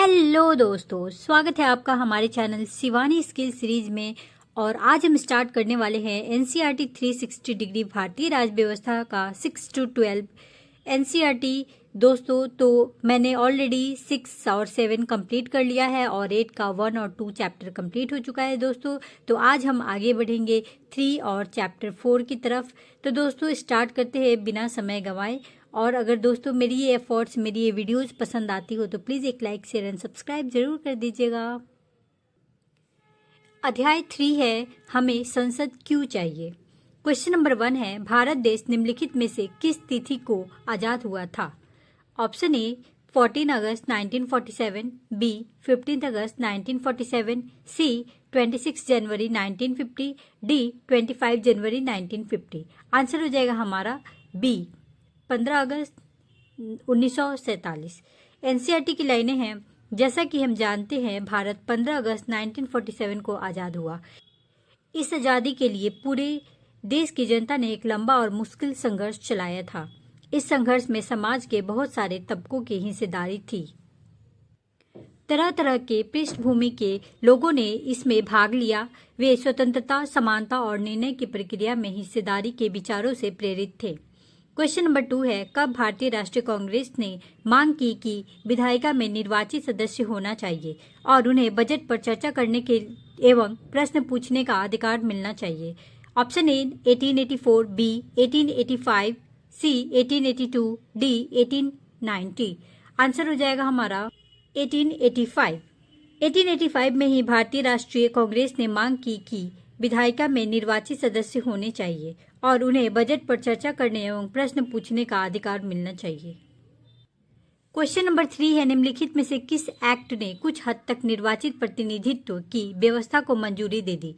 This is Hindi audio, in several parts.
हेलो दोस्तों, स्वागत है आपका हमारे चैनल शिवानी स्किल सीरीज में। और आज हम स्टार्ट करने वाले हैं एनसीईआरटी 360 डिग्री भारतीय राज्य व्यवस्था का 6 to 12 एनसीईआरटी। दोस्तों, तो मैंने ऑलरेडी 6 और 7 कंप्लीट कर लिया है और 8 का 1 और 2 चैप्टर कंप्लीट हो चुका है दोस्तों। तो आज हम आगे बढ़ेंगे 3 और चैप्टर 4 की तरफ। तो दोस्तों स्टार्ट करते हैं बिना समय गंवाए। और अगर दोस्तों मेरी ये एफर्ट्स, मेरी ये वीडियोस पसंद आती हो तो प्लीज़ एक लाइक, शेयर एंड सब्सक्राइब जरूर कर दीजिएगा। अध्याय 3 है, हमें संसद क्यों चाहिए। क्वेश्चन नंबर 1 है, भारत देश निम्नलिखित में से किस तिथि को आज़ाद हुआ था। ऑप्शन ए 14 अगस्त 1947, बी 15 अगस्त 1947, सी 26 जनवरी 1950, डी 25 जनवरी 1950। आंसर हो जाएगा हमारा बी 15 अगस्त 1947। एनसीईआरटी की लाइनें हैं, जैसा कि हम जानते हैं भारत 15 अगस्त 1947 को आज़ाद हुआ। इस आज़ादी के लिए पूरे देश की जनता ने एक लंबा और मुश्किल संघर्ष चलाया था। इस संघर्ष में समाज के बहुत सारे तबकों की हिस्सेदारी थी। तरह तरह के पृष्ठभूमि के लोगों ने इसमें भाग लिया। वे स्वतंत्रता, समानता और निर्णय की प्रक्रिया में हिस्सेदारी के विचारों से प्रेरित थे। क्वेश्चन नंबर 2 है, कब भारतीय राष्ट्रीय कांग्रेस ने मांग की कि विधायिका में निर्वाचित सदस्य होना चाहिए और उन्हें बजट पर चर्चा करने के एवं प्रश्न पूछने का अधिकार मिलना चाहिए। Option A 1884, B 1885, C 1882, D 1890। Answer हो जाएगा हमारा 1885। 1885 में ही भारतीय राष्ट्रीय कांग्रेस ने मांग की कि विधायिका में निर्वाचित सदस्य होने चाहिए और उन्हें बजट पर चर्चा करने एवं प्रश्न पूछने का अधिकार मिलना चाहिए। क्वेश्चन नंबर 3 है, निम्नलिखित में से किस एक्ट ने कुछ हद तक निर्वाचित प्रतिनिधित्व की व्यवस्था को मंजूरी दे दी।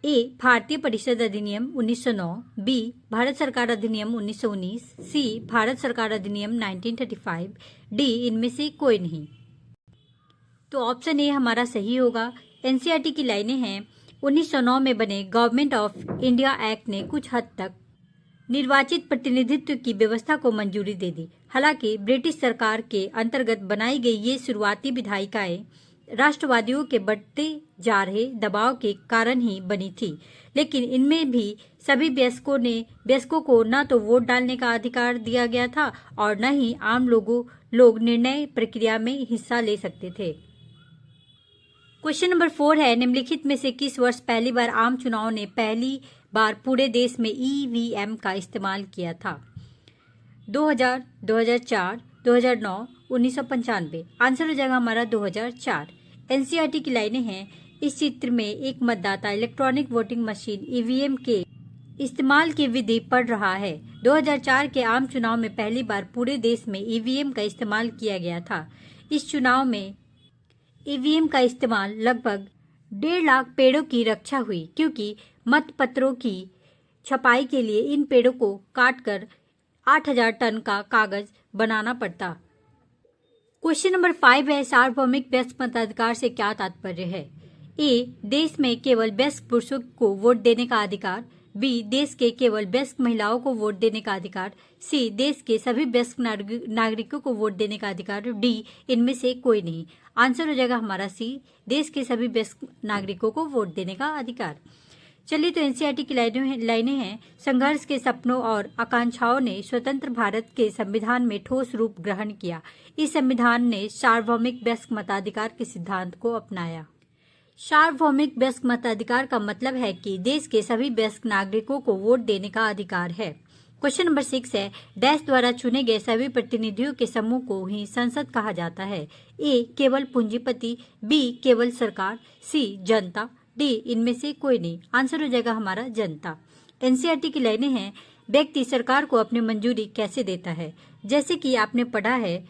ए भारतीय परिषद अधिनियम 1909, बी भारत सरकार अधिनियम 1919, सी भारत सरकार अधिनियम 1935, डी इनमें से कोई नहीं। तो ऑप्शन ए हमारा सही होगा। एनसीईआरटी की लाइनें हैं, 1909 में बने गवर्नमेंट ऑफ इंडिया एक्ट ने कुछ हद तक निर्वाचित प्रतिनिधित्व की व्यवस्था को मंजूरी दे दी। हालांकि ब्रिटिश सरकार के अंतर्गत बनाई गई ये शुरुआती विधायिकाएं राष्ट्रवादियों के बढ़ते जा रहे दबाव के कारण ही बनी थी, लेकिन इनमें भी सभी वयस्कों को न तो वोट डालने का अधिकार दिया गया था और न ही आम लोग निर्णय प्रक्रिया में हिस्सा ले सकते थे। क्वेश्चन नंबर 4 है, निम्नलिखित में से किस वर्ष पहली बार आम चुनाव ने पहली बार पूरे देश में ईवीएम का इस्तेमाल किया था। 2000, 2004, 2009, 1995। आंसर हो जाएगा हमारा 2004। एनसीईआरटी की लाइनें हैं, इस चित्र में एक मतदाता इलेक्ट्रॉनिक वोटिंग मशीन ईवीएम के इस्तेमाल की विधि पढ़ रहा है। 2004 के आम चुनाव में पहली बार पूरे देश में ईवीएम का इस्तेमाल किया गया था। इस चुनाव में ईवीएम का इस्तेमाल लगभग 1.5 लाख पेड़ों की रक्षा हुई, क्योंकि मतपत्रों की छपाई के लिए इन पेड़ों को काटकर 8000 टन का कागज बनाना पड़ता। क्वेश्चन नंबर 5 है, सार्वभौमिक वयस्क मताधिकार से क्या तात्पर्य है। ए देश में केवल वयस्क पुरुषों को वोट देने का अधिकार, बी देश के केवल वयस्क महिलाओं को वोट देने का अधिकार, सी देश के सभी वयस्क नागरिकों को वोट देने का अधिकार, डी इनमें से कोई नहीं। आंसर हो जाएगा हमारा सी, देश के सभी वयस्क नागरिकों को वोट देने का अधिकार। चलिए, तो एनसीईआरटी की लाइनें हैं, संघर्ष के सपनों और आकांक्षाओं ने स्वतंत्र भारत के संविधान में ठोस रूप ग्रहण किया। इस संविधान ने सार्वभौमिक वयस्क मताधिकार के सिद्धांत को अपनाया। सार्वभौमिक वयस्क मताधिकार का मतलब है कि देश के सभी वयस्क नागरिकों को वोट देने का अधिकार है। क्वेश्चन नंबर 6 है, देश द्वारा चुने गए सभी प्रतिनिधियों के समूह को ही संसद कहा जाता है। ए केवल पूंजीपति, बी केवल सरकार, सी जनता, डी इनमें से कोई नहीं। आंसर हो जाएगा हमारा जनता। एनसीईआरटी की लाइनें हैं, व्यक्ति सरकार को अपनी मंजूरी कैसे देता है। जैसे कि आपने पढ़ा है,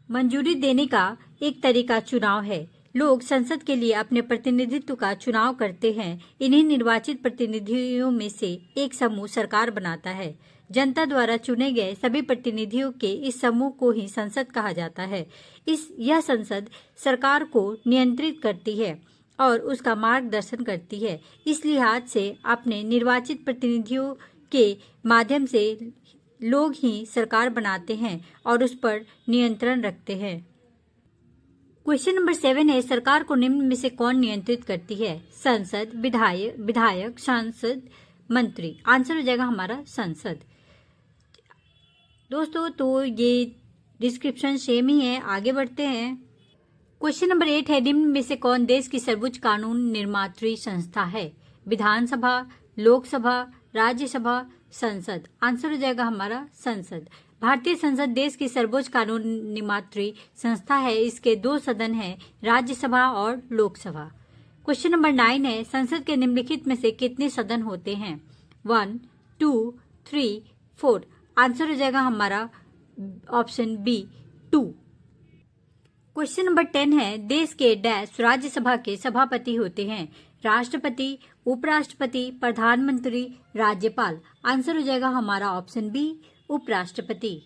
मंजूरी देने का एक तरीका चुनाव है। लोग संसद के लिए अपने प्रतिनिधित्व का चुनाव करते हैं। इन्हीं निर्वाचित प्रतिनिधियों में से एक समूह सरकार बनाता है। जनता द्वारा चुने गए सभी प्रतिनिधियों के इस समूह को ही संसद कहा जाता है। यह संसद सरकार को नियंत्रित करती है और उसका मार्गदर्शन करती है। इस लिहाज से अपने निर्वाचित प्रतिनिधियों के माध्यम से लोग ही सरकार बनाते हैं और उस पर नियंत्रण रखते हैं। क्वेश्चन नंबर 7 है, सरकार को निम्न में से कौन नियंत्रित करती है? संसद, विधायक, सांसद, मंत्री। आंसर हो जाएगा हमारा संसद। दोस्तों तो ये डिस्क्रिप्शन सेम ही है, आगे बढ़ते हैं। क्वेश्चन नंबर 8 है, निम्न में से कौन देश की सर्वोच्च कानून निर्मात्री संस्था है? विधानसभा, लोकसभा, राज्यसभा, संसद। आंसर हो जाएगा हमारा संसद। भारतीय संसद देश की सर्वोच्च कानून निर्मात्री संस्था है। इसके 2 सदन हैं, राज्यसभा और लोकसभा। क्वेश्चन नंबर 9 है, संसद के निम्नलिखित में से कितने सदन होते हैं? 1, 2, 3, 4। आंसर हो जाएगा हमारा ऑप्शन बी 2। क्वेश्चन नंबर 10 है, देश के डैश राज्यसभा के सभापति होते हैं? राष्ट्रपति, उपराष्ट्रपति, प्रधानमंत्री, राज्यपाल। आंसर हो जाएगा हमारा ऑप्शन बी उपराष्ट्रपति।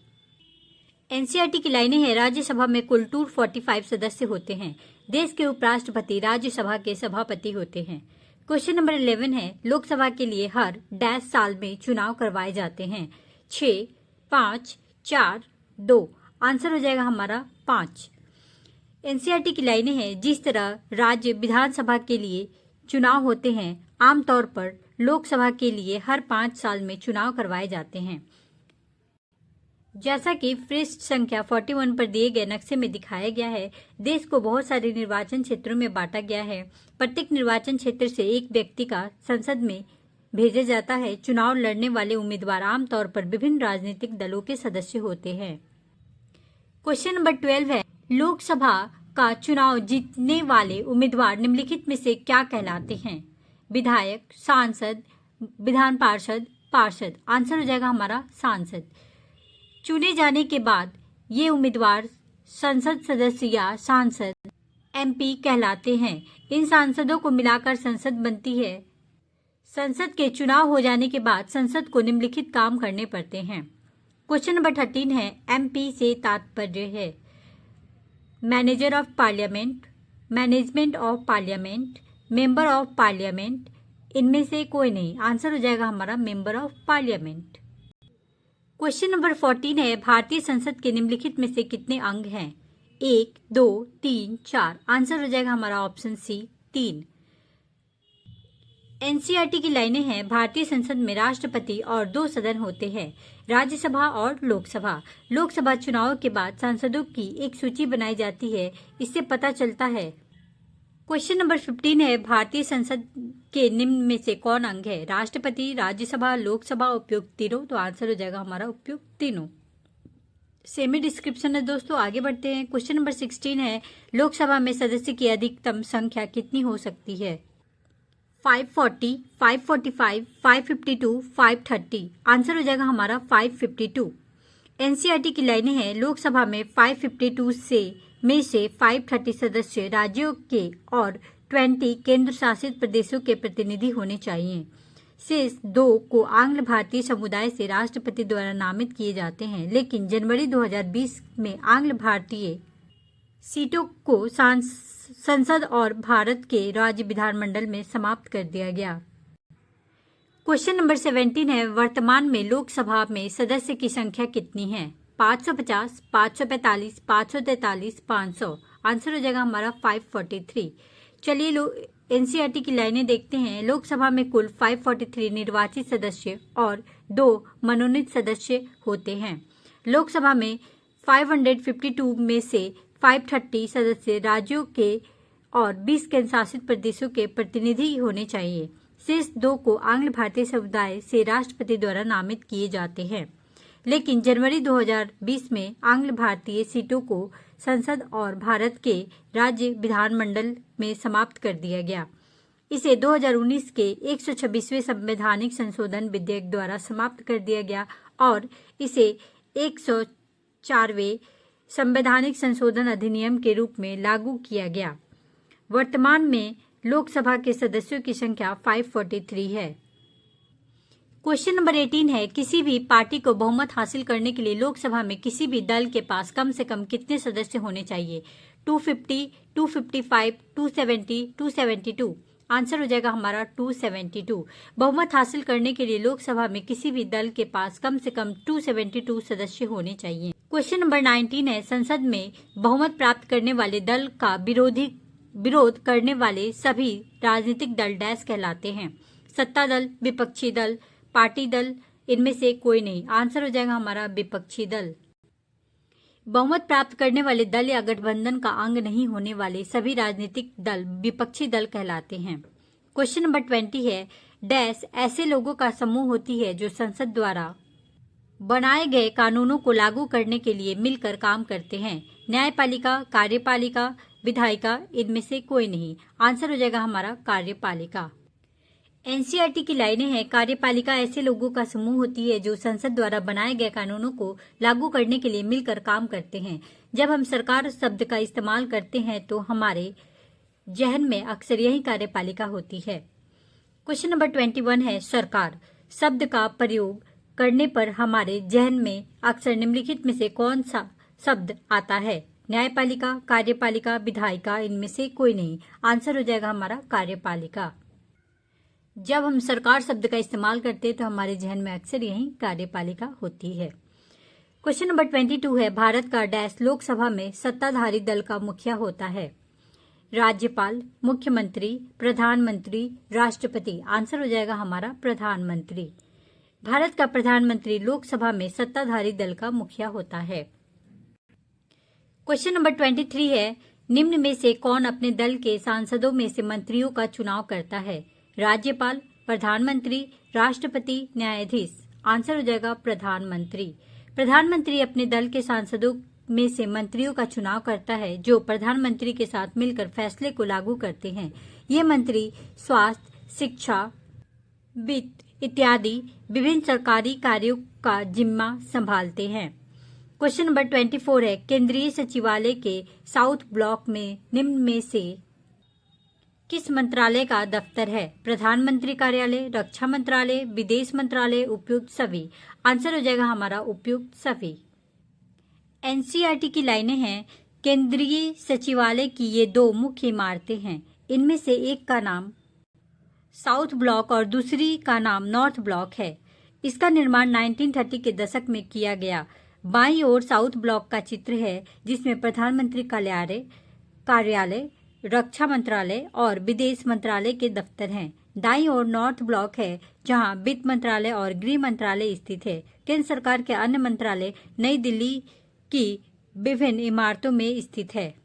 एनसीईआरटी की लाइनें हैं, राज्यसभा में कुल 245 सदस्य होते हैं। देश के उपराष्ट्रपति राज्यसभा के सभापति होते हैं। क्वेश्चन नंबर 11 है, लोकसभा के लिए हर डैश साल में चुनाव करवाए जाते हैं? 6, 5, 4, 2। आंसर हो जाएगा हमारा 5। एनसीईआरटी की लाइनें हैं, जिस तरह राज्य विधानसभा के लिए चुनाव होते हैं, आमतौर पर लोकसभा के लिए हर 5 साल में चुनाव करवाए जाते हैं। जैसा कि पृष्ठ संख्या 41 पर दिए गए नक्शे में दिखाया गया है, देश को बहुत सारे निर्वाचन क्षेत्रों में बांटा गया है। प्रत्येक निर्वाचन क्षेत्र से एक व्यक्ति का संसद में भेजा जाता है। चुनाव लड़ने वाले उम्मीदवार आमतौर पर विभिन्न राजनीतिक दलों के सदस्य होते हैं। क्वेश्चन नंबर 12 है, लोकसभा का चुनाव जीतने वाले उम्मीदवार निम्नलिखित में से क्या कहलाते हैं? विधायक, सांसद, विधान पार्षद। आंसर हो जाएगा हमारा सांसद। चुने जाने के बाद ये उम्मीदवार संसद सदस्य या सांसद एमपी कहलाते हैं। इन सांसदों को मिलाकर संसद बनती है। संसद के चुनाव हो जाने के बाद संसद को निम्नलिखित काम करने पड़ते हैं। क्वेश्चन नंबर 13 है, एमपी से तात्पर्य है? Manager of parliament, management of parliament, member of parliament. इनमें से कोई नहीं। आंसर हो जाएगा हमारा member of parliament. Question number 14 है, भारतीय संसद के निम्नलिखित में से कितने अंग हैं? 1, 2, 3, 4। आंसर हो जाएगा हमारा ऑप्शन सी 3। एनसीईआरटी की लाइनें हैं, भारतीय संसद में राष्ट्रपति और 2 सदन होते हैं, राज्यसभा और लोकसभा। लोकसभा चुनाव के बाद सांसदों की एक सूची बनाई जाती है, इससे पता चलता है। क्वेश्चन नंबर 15 है, भारतीय संसद के निम्न में से कौन अंग है? राष्ट्रपति, राज्यसभा, लोकसभा, उपयुक्त तीनों। तो आंसर हो जाएगा हमारा उपयुक्त तीनों। सेमी डिस्क्रिप्शन है दोस्तों, आगे बढ़ते हैं। क्वेश्चन नंबर 16 है, लोकसभा में सदस्य की अधिकतम संख्या कितनी हो सकती है? 540, 545, 552, 530। आंसर हो जाएगा हमारा 552। एनसीईआरटी की लाइनें हैं, लोकसभा में 552 में से 530 सदस्य राज्यों के और 20 केंद्र शासित प्रदेशों के प्रतिनिधि होने चाहिए। शेष 2 को आंग्ल भारतीय समुदाय से राष्ट्रपति द्वारा नामित किए जाते हैं, लेकिन जनवरी 2020 में आंग्ल भारतीय सीटों को संसद और भारत के राज्य विधानमंडल में समाप्त कर दिया गया। क्वेश्चन नंबर 17 है, वर्तमान में लोकसभा में सदस्य की संख्या कितनी है? 550, 545, 543, 500। आंसर हो जाएगा हमारा 543। चलिए एनसीईआरटी की लाइनें देखते हैं। लोकसभा में कुल 543 निर्वाचित सदस्य और 2 मनोनीत सदस्य होते हैं। लोकसभा में 552 में से 530 सदस्य राज्यों के और 20 केंद्र शासित प्रदेशों के प्रतिनिधि होने चाहिए। शेष 2 को आंग्ल भारतीय समुदाय से राष्ट्रपति द्वारा नामित किए जाते हैं, लेकिन जनवरी 2020 में आंग्ल भारतीय सीटों को संसद और भारत के राज्य विधानमंडल में समाप्त कर दिया गया। इसे 2019 के 126वें संवैधानिक संशोधन विधेयक द्वारा समाप्त कर दिया गया और इसे 104वें संवैधानिक संशोधन अधिनियम के रूप में लागू किया गया। वर्तमान में लोकसभा के सदस्यों की संख्या 543 है। क्वेश्चन नंबर 18 है, किसी भी पार्टी को बहुमत हासिल करने के लिए लोकसभा में किसी भी दल के पास कम से कम कितने सदस्य होने चाहिए? 250, 255, 270, 272। आंसर हो जाएगा हमारा 272। बहुमत हासिल करने के लिए लोकसभा में किसी भी दल के पास कम से कम 272 सदस्य होने चाहिए। क्वेश्चन नंबर 19 है, संसद में बहुमत प्राप्त करने वाले दल का विरोध करने वाले सभी राजनीतिक दल डैश कहलाते हैं। सत्ता दल, विपक्षी दल, पार्टी दल, इनमें से कोई नहीं। आंसर हो जाएगा हमारा विपक्षी दल। बहुमत प्राप्त करने वाले दल या गठबंधन का अंग नहीं होने वाले सभी राजनीतिक दल विपक्षी दल कहलाते हैं। क्वेश्चन नंबर 20 है, डैश ऐसे लोगों का समूह होती है जो संसद द्वारा बनाए गए कानूनों को लागू करने के लिए मिलकर काम करते हैं। न्यायपालिका, कार्यपालिका, विधायिका, इनमें से कोई नहीं। आंसर हो जाएगा हमारा कार्यपालिका। एनसीईआरटी की लाइनें हैं, कार्यपालिका ऐसे लोगों का समूह होती है जो संसद द्वारा बनाए गए कानूनों को लागू करने के लिए मिलकर काम करते हैं। जब हम सरकार शब्द का इस्तेमाल करते हैं तो हमारे जहन में अक्सर यही कार्यपालिका होती है। क्वेश्चन नंबर 21 है, सरकार शब्द का प्रयोग करने पर हमारे जहन में अक्सर निम्नलिखित में से कौन सा शब्द आता है? न्यायपालिका, कार्यपालिका, विधायिका, इनमें से कोई नहीं। आंसर हो जाएगा हमारा कार्यपालिका। जब हम सरकार शब्द का इस्तेमाल करते हैं तो हमारे जहन में अक्सर यही कार्यपालिका होती है। क्वेश्चन नंबर 22 है, भारत का डैश लोकसभा में सत्ताधारी दल का मुखिया होता है। राज्यपाल, मुख्यमंत्री, प्रधानमंत्री, राष्ट्रपति। आंसर हो जाएगा हमारा प्रधानमंत्री। भारत का प्रधानमंत्री लोकसभा में सत्ताधारी दल का मुखिया होता है। क्वेश्चन नंबर 23 है, निम्न में से कौन अपने दल के सांसदों में से मंत्रियों का चुनाव करता है? राज्यपाल, प्रधानमंत्री, राष्ट्रपति, न्यायाधीश। आंसर हो जाएगा प्रधानमंत्री। प्रधानमंत्री अपने दल के सांसदों में से मंत्रियों का चुनाव करता है जो प्रधानमंत्री के साथ मिलकर फैसले को लागू करते हैं। ये मंत्री स्वास्थ्य, शिक्षा, वित्त इत्यादि विभिन्न सरकारी कार्यों का जिम्मा संभालते हैं। क्वेश्चन नंबर 24 है, केंद्रीय सचिवालय के साउथ ब्लॉक में निम्न में से किस मंत्रालय का दफ्तर है? प्रधानमंत्री कार्यालय, रक्षा मंत्रालय, विदेश मंत्रालय, उपयुक्त सभी। आंसर हो जाएगा हमारा उपयुक्त सभी। एनसीईआरटी की लाइनें हैं, केंद्रीय सचिवालय की ये दो मुख्य इमारतें हैं। इनमें से एक का नाम साउथ ब्लॉक और दूसरी का नाम नॉर्थ ब्लॉक है। इसका निर्माण 1930 के दशक में किया गया। बाईं ओर साउथ ब्लॉक का चित्र है जिसमें प्रधानमंत्री कार्यालय, रक्षा मंत्रालय और विदेश मंत्रालय के दफ्तर हैं। दाईं ओर नॉर्थ ब्लॉक है जहां वित्त मंत्रालय और गृह मंत्रालय स्थित है। केंद्र सरकार के अन्य मंत्रालय नई दिल्ली की विभिन्न इमारतों में स्थित है।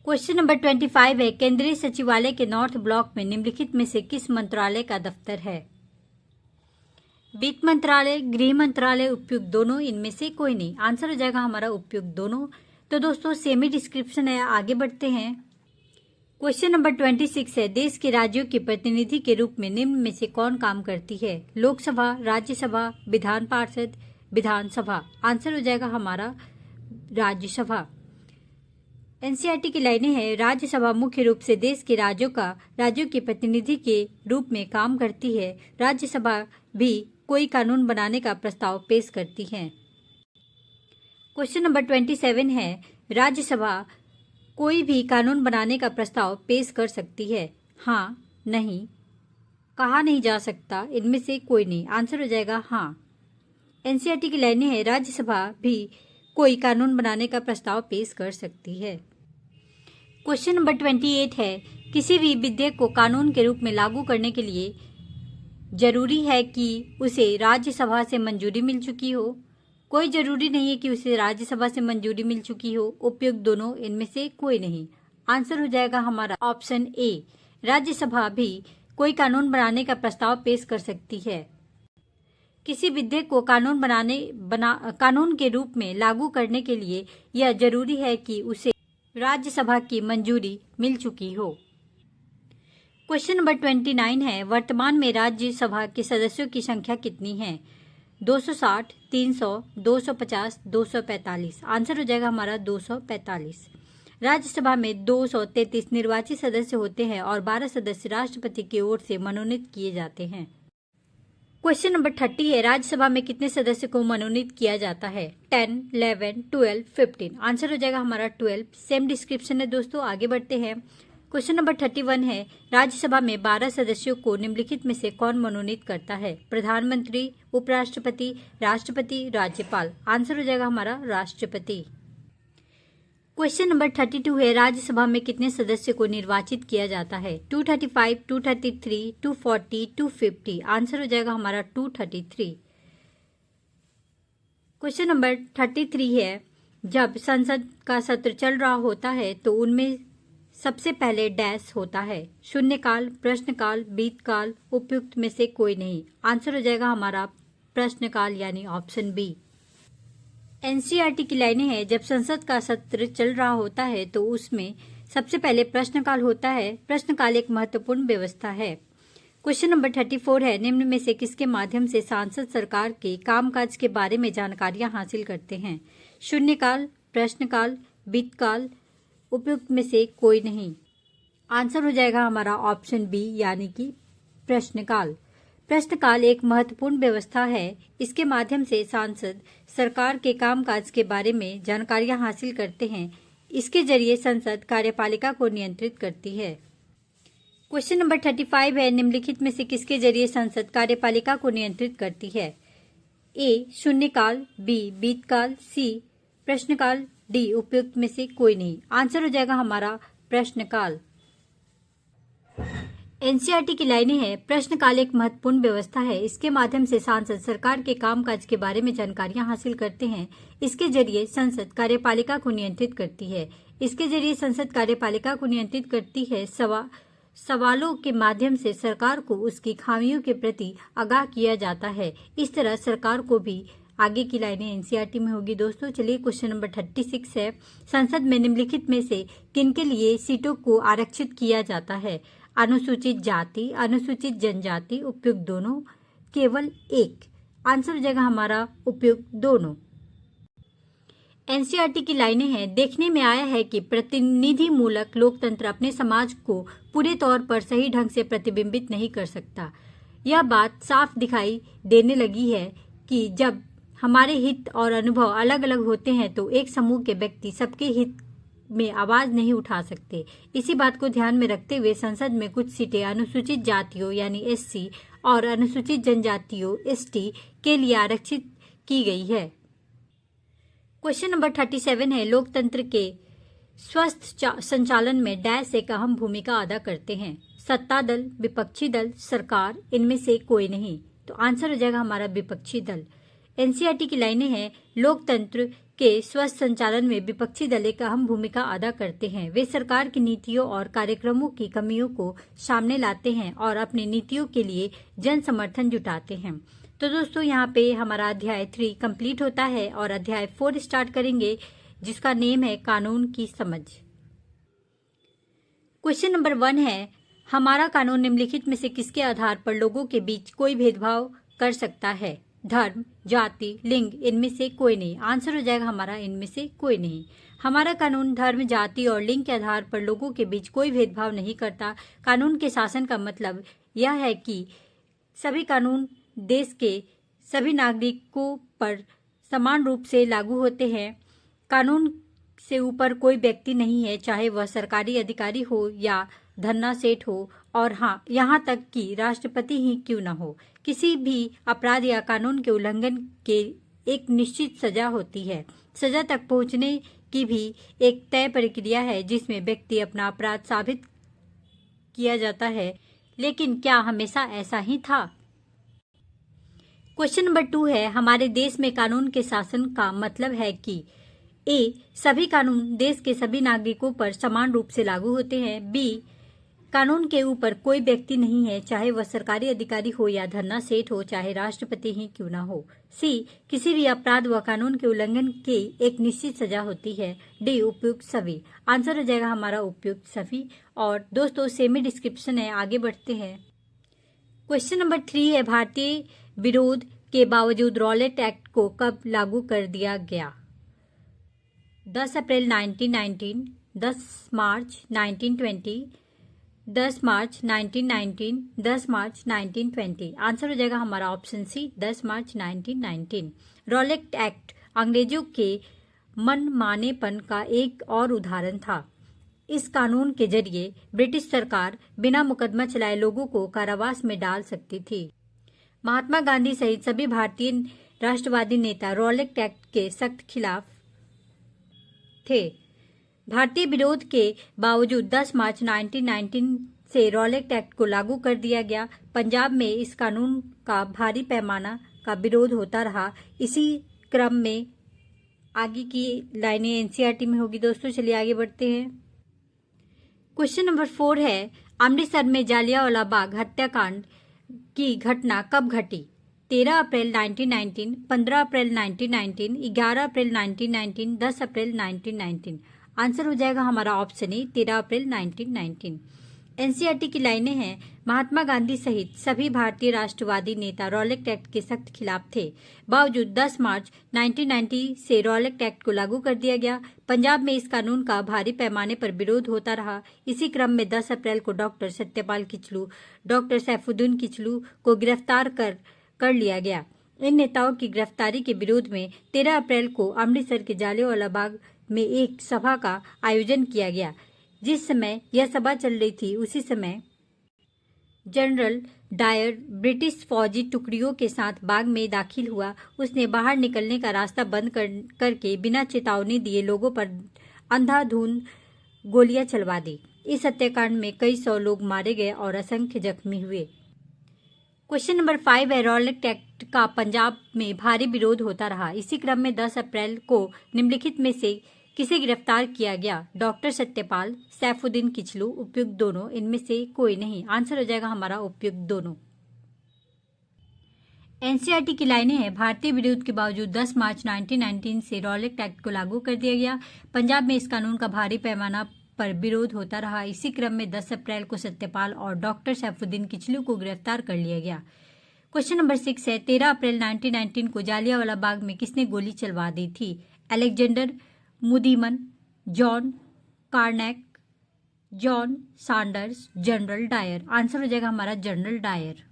क्वेश्चन नंबर 25 है, केंद्रीय सचिवालय के नॉर्थ ब्लॉक में निम्नलिखित में से किस मंत्रालय का दफ्तर है? वित्त मंत्रालय, गृह मंत्रालय, उपयुक्त दोनों, इनमें से कोई नहीं। आंसर हो जाएगा हमारा उपयुक्त दोनों। तो दोस्तों सेमी डिस्क्रिप्शन है, आगे बढ़ते हैं। क्वेश्चन नंबर 26 है, देश के राज्यों के प्रतिनिधि के रूप में निम्न में से कौन काम करती है? लोकसभा, राज्यसभा, विधान पार्षद, विधानसभा। आंसर हो जाएगा हमारा राज्यसभा। एनसीईआरटी की लाइनें हैं, राज्यसभा मुख्य रूप से देश के राज्यों के प्रतिनिधि के रूप में काम करती है। राज्यसभा भी कोई कानून बनाने का प्रस्ताव पेश करती है। क्वेश्चन नंबर 27 है, राज्यसभा कोई भी कानून बनाने का प्रस्ताव पेश कर सकती है? हाँ, नहीं, कहा नहीं जा सकता, इनमें से कोई नहीं। आंसर हो जाएगा हाँ। एनसीईआरटी की लाइनें हैं, राज्यसभा भी कोई कानून बनाने का प्रस्ताव पेश कर सकती है। क्वेश्चन नंबर 28 है, किसी भी विधेयक को कानून के रूप में लागू करने के लिए जरूरी है कि उसे राज्यसभा से मंजूरी मिल चुकी हो? कोई जरूरी नहीं है कि उसे राज्यसभा से मंजूरी मिल चुकी हो। उपयुक्त दोनों, इनमें से कोई नहीं। आंसर हो जाएगा हमारा ऑप्शन ए, राज्यसभा भी कोई कानून बनाने का प्रस्ताव पेश कर सकती है। किसी विधेयक को कानून के रूप में लागू करने के लिए यह जरूरी है कि उसे राज्यसभा की मंजूरी मिल चुकी हो। क्वेश्चन नंबर 29 है, वर्तमान में राज्यसभा के सदस्यों की संख्या कितनी है? 260, 300, 250, 245। आंसर हो जाएगा हमारा 245। राज्यसभा में 233 निर्वाचित सदस्य होते हैं और 12 सदस्य राष्ट्रपति की ओर से मनोनीत किए जाते हैं। क्वेश्चन नंबर 30 है, राज्यसभा में कितने सदस्य को मनोनीत किया जाता है? 10, 11, 12, 15। आंसर हो जाएगा हमारा 12। सेम डिस्क्रिप्शन है दोस्तों, आगे बढ़ते हैं। क्वेश्चन नंबर 31 है, राज्यसभा में 12 सदस्यों को निम्नलिखित में से कौन मनोनीत करता है? प्रधानमंत्री, उपराष्ट्रपति, राष्ट्रपति, राज्यपाल। आंसर हो जाएगा हमारा राष्ट्रपति। क्वेश्चन नंबर 32 है, राज्यसभा में कितने सदस्य को निर्वाचित किया जाता है? 235, 233, 240, 250। आंसर हो जाएगा हमारा 233। क्वेश्चन नंबर 33 है, जब संसद का सत्र चल रहा होता है तो उनमें सबसे पहले डैश होता है? शून्यकाल, प्रश्नकाल, बीतकाल, उपयुक्त में से कोई नहीं। आंसर हो जाएगा हमारा प्रश्नकाल यानी ऑप्शन बी। एनसीईआरटी की लाइनें हैं, जब संसद का सत्र चल रहा होता है तो उसमें सबसे पहले प्रश्नकाल होता है। प्रश्नकाल एक महत्वपूर्ण व्यवस्था है। क्वेश्चन नंबर 34 है, निम्न में से किसके माध्यम से सांसद सरकार के कामकाज के बारे में जानकारियां हासिल करते हैं? शून्यकाल, प्रश्नकाल, बीतकाल, उपयुक्त में से कोई नहीं। आंसर हो जाएगा हमारा ऑप्शन बी यानी कि प्रश्नकाल। प्रश्नकाल एक महत्वपूर्ण व्यवस्था है। इसके माध्यम से सांसद सरकार के कामकाज के बारे में जानकारियां हासिल करते हैं। इसके जरिए संसद कार्यपालिका को नियंत्रित करती है। क्वेश्चन नंबर 35 है, निम्नलिखित में से किसके जरिए संसद कार्यपालिका को नियंत्रित करती है? ए शून्यकाल, बी बीतकाल, सी प्रश्नकाल, डी उपयुक्त में से कोई नहीं। आंसर हो जाएगा हमारा प्रश्नकाल। एनसीईआरटी की लाइनें हैं, प्रश्नकाल एक महत्वपूर्ण व्यवस्था है। इसके माध्यम से सांसद सरकार के कामकाज के बारे में जानकारियां हासिल करते हैं। इसके जरिए संसद कार्यपालिका को नियंत्रित करती है। इसके जरिए संसद कार्यपालिका को नियंत्रित करती है। सवालों के माध्यम से सरकार को उसकी खामियों के प्रति आगाह किया जाता है। इस तरह सरकार को भी आगे की लाइनें एनसीईआरटी में होगी। दोस्तों चलिए क्वेश्चन नंबर 36 है, संसद में निम्नलिखित में से किनके लिए सीटों को आरक्षित किया जाता है? अनुसूचित जाति, अनुसूचित जनजाति, उपयुक्त दोनों, केवल एक। आंसर हो जाएगा हमारा उपयुक्त दोनों। एनसीईआरटी की लाइनें हैं, देखने में आया है कि प्रतिनिधि मूलक लोकतंत्र अपने समाज को पूरे तौर पर सही ढंग से प्रतिबिंबित नहीं कर सकता। यह बात साफ दिखाई देने लगी है कि जब हमारे हित और अनुभव अलग अलग होते हैं तो एक समूह के व्यक्ति सबके हित में आवाज नहीं उठा सकते। इसी बात को ध्यान में रखते हुए संसद में कुछ सीटें अनुसूचित जातियों यानी एससी और अनुसूचित जनजातियों एसटी के लिए आरक्षित की गई है। क्वेश्चन नंबर 37 है, लोकतंत्र के स्वस्थ संचालन में डैश एक अहम भूमिका अदा करते हैं? सत्ता दल, विपक्षी दल, सरकार, इनमें से कोई नहीं। तो आंसर हो जाएगा हमारा विपक्षी दल। एनसीईआरटी की लाइनें हैं, लोकतंत्र के स्वस्थ संचालन में विपक्षी दल एक अहम भूमिका अदा करते हैं। वे सरकार की नीतियों और कार्यक्रमों की कमियों को सामने लाते हैं और अपनी नीतियों के लिए जन समर्थन जुटाते हैं। तो दोस्तों यहाँ पे हमारा अध्याय 3 कंप्लीट होता है और अध्याय 4 स्टार्ट करेंगे जिसका नेम है कानून की समझ। क्वेश्चन नंबर 1 है, हमारा कानून निम्नलिखित में से किसके आधार पर लोगों के बीच कोई भेदभाव कर सकता है? धर्म, जाति, लिंग, इनमें से कोई नहीं। आंसर हो जाएगा हमारा इनमें से कोई नहीं। हमारा कानून धर्म, जाति और लिंग के आधार पर लोगों के बीच कोई भेदभाव नहीं करता। कानून के शासन का मतलब यह है कि सभी कानून देश के सभी नागरिकों पर समान रूप से लागू होते हैं। कानून से ऊपर कोई व्यक्ति नहीं है, चाहे वह सरकारी अधिकारी हो या धन्ना सेठ हो, और हाँ, यहाँ तक कि राष्ट्रपति ही क्यों न हो। किसी भी अपराध या कानून के उल्लंघन के एक निश्चित सजा होती है। सजा तक पहुँचने की भी एक तय प्रक्रिया है जिसमें व्यक्ति अपना अपराध साबित किया जाता है। लेकिन क्या हमेशा ऐसा ही था? क्वेश्चन नंबर 2 है, हमारे देश में कानून के शासन का मतलब है कि ए सभी कानून देश के सभी नागरिकों पर समान रूप से लागू होते हैं, बी कानून के ऊपर कोई व्यक्ति नहीं है, चाहे वह सरकारी अधिकारी हो या धन्ना सेठ हो, चाहे राष्ट्रपति ही क्यों ना हो, सी किसी भी अपराध व कानून के उल्लंघन की एक निश्चित सजा होती है, डी उपयुक्त सभी। आंसर हो जाएगा हमारा उपयुक्त सभी। और दोस्तों सेमी डिस्क्रिप्शन है, आगे बढ़ते हैं। क्वेश्चन नंबर 3 है, भारतीय विरोध के बावजूद रॉलेट एक्ट को कब लागू कर दिया गया? 10 अप्रैल 1919, 10 मार्च 1920, 10 मार्च 1919, 10 मार्च 1920। आंसर हो जाएगा हमारा ऑप्शन सी 10 मार्च 1919। रॉलेट एक्ट अंग्रेजों के मनमानेपन का एक और उदाहरण था। इस कानून के जरिए ब्रिटिश सरकार बिना मुकदमा चलाए लोगों को कारावास में डाल सकती थी। महात्मा गांधी सहित सभी भारतीय राष्ट्रवादी नेता रॉलेट एक्ट के सख्त खिलाफ थे। भारतीय विरोध के बावजूद 10 मार्च 1919 से रॉलेट एक्ट को लागू कर दिया गया। पंजाब में इस कानून का भारी पैमाना का विरोध होता रहा। इसी क्रम में आगे की लाइनें एनसीईआरटी में होगी। दोस्तों चलिए आगे बढ़ते हैं। क्वेश्चन नंबर 4 है, अमृतसर में जालियांवाला बाग हत्याकांड की घटना कब घटी? 13 अप्रैल 1919, 15 अप्रैल 1919, 11 अप्रैल 1919, 10 अप्रैल 1919। आंसर हो जाएगा हमारा ऑप्शन ए 13 अप्रैल 1919। एनसीईआरटी की लाइनें हैं, महात्मा गांधी सहित सभी भारतीय राष्ट्रवादी नेता रॉलेट एक्ट के सख्त खिलाफ थे। बावजूद 10 मार्च 1990 से रॉलेट एक्ट को लागू कर दिया गया। पंजाब में इस कानून का भारी पैमाने पर विरोध होता रहा। इसी क्रम में 10 अप्रैल को डॉक्टर सत्यपाल किचलू, डॉक्टर सैफुद्दीन किचलू को गिरफ्तार कर लिया गया। इन नेताओं की गिरफ्तारी के विरोध में 13 अप्रैल को अमृतसर के जालियांवाला बाग में एक सभा का आयोजन किया गया। जिस समय यह सभा चल रही थी उसी समय जनरल डायर ब्रिटिश फौजी टुकड़ियों के साथ बाग में दाखिल हुआ। उसने बाहर निकलने का रास्ता बंद करके बिना चेतावनी दिए लोगों पर अंधाधुंध गोलियां चलवा दी। इस हत्याकांड में कई सौ लोग मारे गए और असंख्य जख्मी हुए। क्वेश्चन नंबर 5 है, रॉलेट एक्ट का पंजाब में भारी विरोध होता रहा। इसी क्रम में 10 अप्रैल को निम्नलिखित में से किसे गिरफ्तार किया गया? डॉक्टर सत्यपाल, सैफुद्दीन किचलू, उपयुक्त दोनों, इनमें से कोई नहीं। आंसर हो जाएगा हमारा उपयुक्त दोनों। एनसीईआरटी की लाइनें हैं, भारतीय विरोध के बावजूद 10 मार्च 1919 से रॉलेट एक्ट को लागू कर दिया गया। पंजाब में इस कानून का भारी पैमाना पर विरोध होता रहा। इसी क्रम में 10 अप्रैल को सत्यपाल और डॉक्टर सैफुद्दीन किचलू को गिरफ्तार कर लिया गया। क्वेश्चन नंबर 6 है, 13 अप्रैल 1919 को जालियांवाला बाग में किसने गोली चलवा दी थी? Alexander Muddiman, John Carnac, John Saunders, general Dyer. Answer हो जाएगा हमारा जनरल डायर।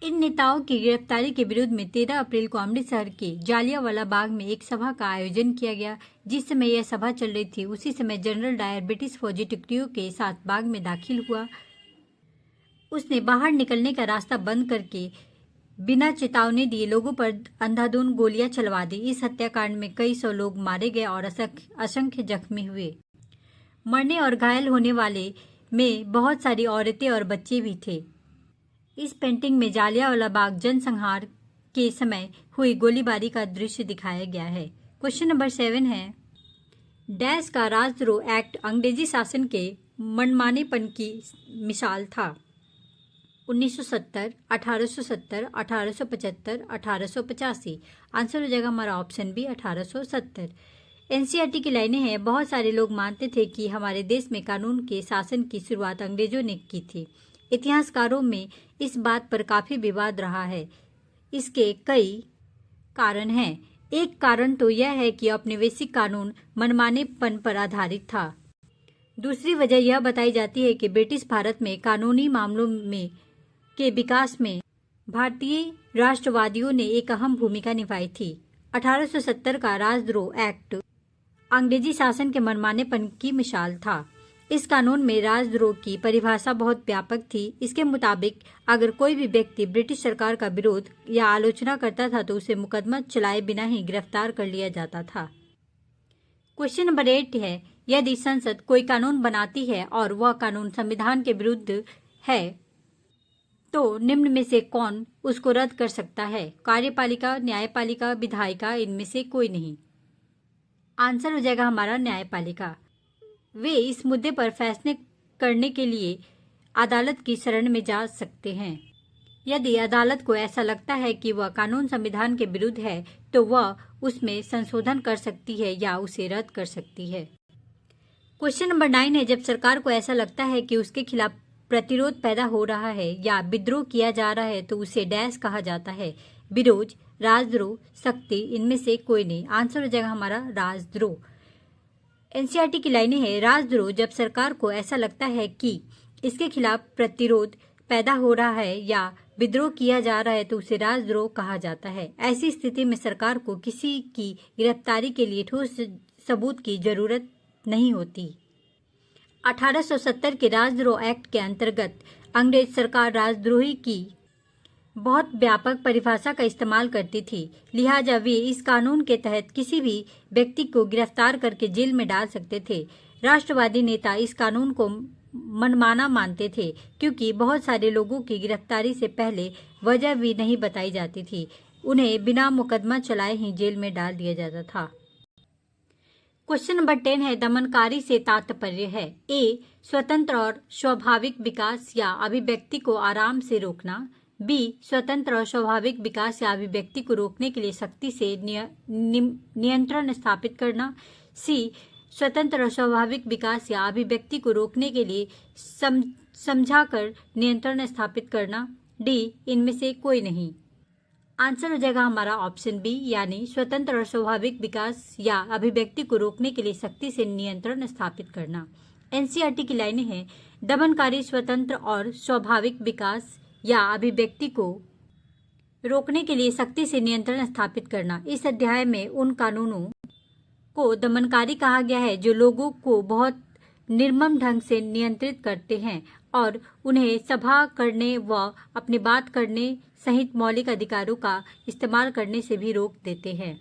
इन नेताओं की गिरफ्तारी के विरोध में 13 अप्रैल को अमृतसर के जालियांवाला बाग में एक सभा का आयोजन किया गया। जिस समय यह सभा चल रही थी उसी समय जनरल डायर ब्रिटिश फौजी टुकड़ियों के साथ बाग में दाखिल हुआ। उसने बाहर निकलने का रास्ता बंद करके बिना चेतावनी दिए लोगों पर अंधाधुंध गोलियां चलवा दी। इस हत्याकांड में कई सौ लोग मारे गए और असंख्य जख्मी हुए। मरने और घायल होने वाले में बहुत सारी औरतें और बच्चे भी थे। इस पेंटिंग में जालियांवाला बाग जनसंहार के समय हुई गोलीबारी का दृश्य दिखाया गया है। क्वेश्चन नंबर 7 है, डैश का राजद्रोह एक्ट अंग्रेजी शासन के मनमानेपन की मिसाल था? 1970, 1870, 1875, 1885। आंसर हो जाएगा हमारा ऑप्शन बी 1870। एनसीईआरटी की लाइनें हैं, बहुत सारे लोग मानते थे कि हमारे देश में कानून के शासन की शुरुआत अंग्रेजों ने की थी। इतिहासकारों में इस बात पर काफी विवाद रहा है। इसके कई कारण हैं। एक कारण तो यह है कि औपनिवेशिक कानून मनमानेपन पर आधारित था। दूसरी वजह यह बताई जाती है कि ब्रिटिश भारत में कानूनी मामलों में के विकास में भारतीय राष्ट्रवादियों ने एक अहम भूमिका निभाई थी। 1870 का राजद्रोह एक्ट अंग्रेजी शासन के मनमानेपन की मिसाल था। इस कानून में राजद्रोह की परिभाषा बहुत व्यापक थी। इसके मुताबिक अगर कोई भी व्यक्ति ब्रिटिश सरकार का विरोध या आलोचना करता था तो उसे मुकदमा चलाए बिना ही गिरफ्तार कर लिया जाता था। क्वेश्चन नंबर 8 है, यदि संसद कोई कानून बनाती है और वह कानून संविधान के विरुद्ध है तो निम्न में से कौन उसको रद्द कर सकता है? कार्यपालिका, न्यायपालिका, विधायिका, इनमें से कोई नहीं। आंसर हो जाएगा हमारा न्यायपालिका। वे इस मुद्दे पर फैसले करने के लिए अदालत की शरण में जा सकते हैं। यदि अदालत को ऐसा लगता है कि वह कानून संविधान के विरुद्ध है तो वह उसमें संशोधन कर सकती है या उसे रद्द कर सकती है। क्वेश्चन नंबर 9 है, जब सरकार को ऐसा लगता है कि उसके खिलाफ प्रतिरोध पैदा हो रहा है या विद्रोह किया जा रहा है तो उसे डैश कहा जाता है? विरोध, राजद्रोह, शक्ति, इनमें से कोई नहीं। आंसर हो जाएगा हमारा राजद्रोह। एनसीईआरटी की लाइनें हैं, राजद्रोह जब सरकार को ऐसा लगता है कि इसके खिलाफ प्रतिरोध पैदा हो रहा है या विद्रोह किया जा रहा है तो उसे राजद्रोह कहा जाता है। ऐसी स्थिति में सरकार को किसी की गिरफ्तारी के लिए ठोस सबूत की जरूरत नहीं होती। 1870 के राजद्रोह एक्ट के अंतर्गत अंग्रेज सरकार राजद्रोही की बहुत व्यापक परिभाषा का इस्तेमाल करती थी, लिहाजा वे इस कानून के तहत किसी भी व्यक्ति को गिरफ्तार करके जेल में डाल सकते थे। राष्ट्रवादी नेता इस कानून को मनमाना मानते थे, क्योंकि बहुत सारे लोगों की गिरफ्तारी से पहले वजह भी नहीं बताई जाती थी। उन्हें बिना मुकदमा चलाए ही जेल में डाल दिया जाता था। क्वेश्चन नंबर 10 है, दमनकारी से तात्पर्य है ए. स्वतंत्र और स्वाभाविक विकास या अभिव्यक्ति को आराम से रोकना, बी. स्वतंत्र और स्वाभाविक विकास या अभिव्यक्ति को रोकने के लिए सख्ती से नियंत्रण स्थापित करना, सी. स्वतंत्र और स्वाभाविक विकास या अभिव्यक्ति को रोकने के लिए समझाकर नियंत्रण स्थापित करना, डी. इनमें से कोई नहीं। आंसर हो जाएगा हमारा ऑप्शन बी, यानी स्वतंत्र और स्वाभाविक विकास या अभिव्यक्ति को रोकने के लिए सख्ती से नियंत्रण स्थापित करना। एनसीईआरटी की लाइनें हैं, दमनकारी स्वतंत्र और स्वाभाविक विकास या अभिव्यक्ति को रोकने के लिए सख्ती से नियंत्रण स्थापित करना। इस अध्याय में उन कानूनों को दमनकारी कहा गया है जो लोगों को बहुत निर्मम ढंग से नियंत्रित करते हैं और उन्हें सभा करने व अपनी बात करने सहित मौलिक अधिकारों का इस्तेमाल करने से भी रोक देते हैं।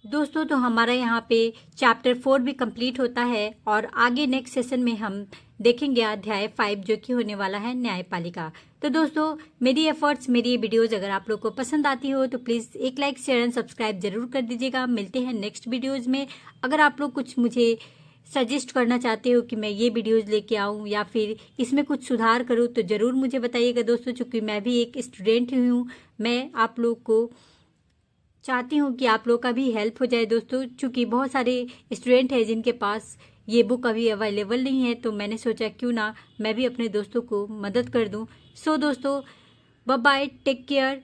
दोस्तों, तो हमारा यहाँ पे चैप्टर 4 भी कंप्लीट होता है और आगे नेक्स्ट सेशन में हम देखेंगे अध्याय 5 जो कि होने वाला है न्यायपालिका। तो दोस्तों, मेरी एफर्ट्स, मेरी ये वीडियोज़ अगर आप लोग को पसंद आती हो तो प्लीज़ एक लाइक, शेयर एंड सब्सक्राइब जरूर कर दीजिएगा। मिलते हैं नेक्स्ट वीडियोज़ में। अगर आप लोग कुछ मुझे सजेस्ट करना चाहते हो कि मैं ये वीडियोज़ लेके आऊँ या फिर इसमें कुछ सुधार करूँ तो ज़रूर मुझे बताइएगा दोस्तों, चूँकि मैं भी एक स्टूडेंट ही हूँ। मैं आप लोग को चाहती हूँ कि आप लोग का भी हेल्प हो जाए दोस्तों, चूँकि बहुत सारे स्टूडेंट हैं जिनके पास ये बुक अभी अवेलेबल नहीं है, तो मैंने सोचा क्यों ना मैं भी अपने दोस्तों को मदद कर दूँ। सो दोस्तों, बाय बाय, टेक केयर।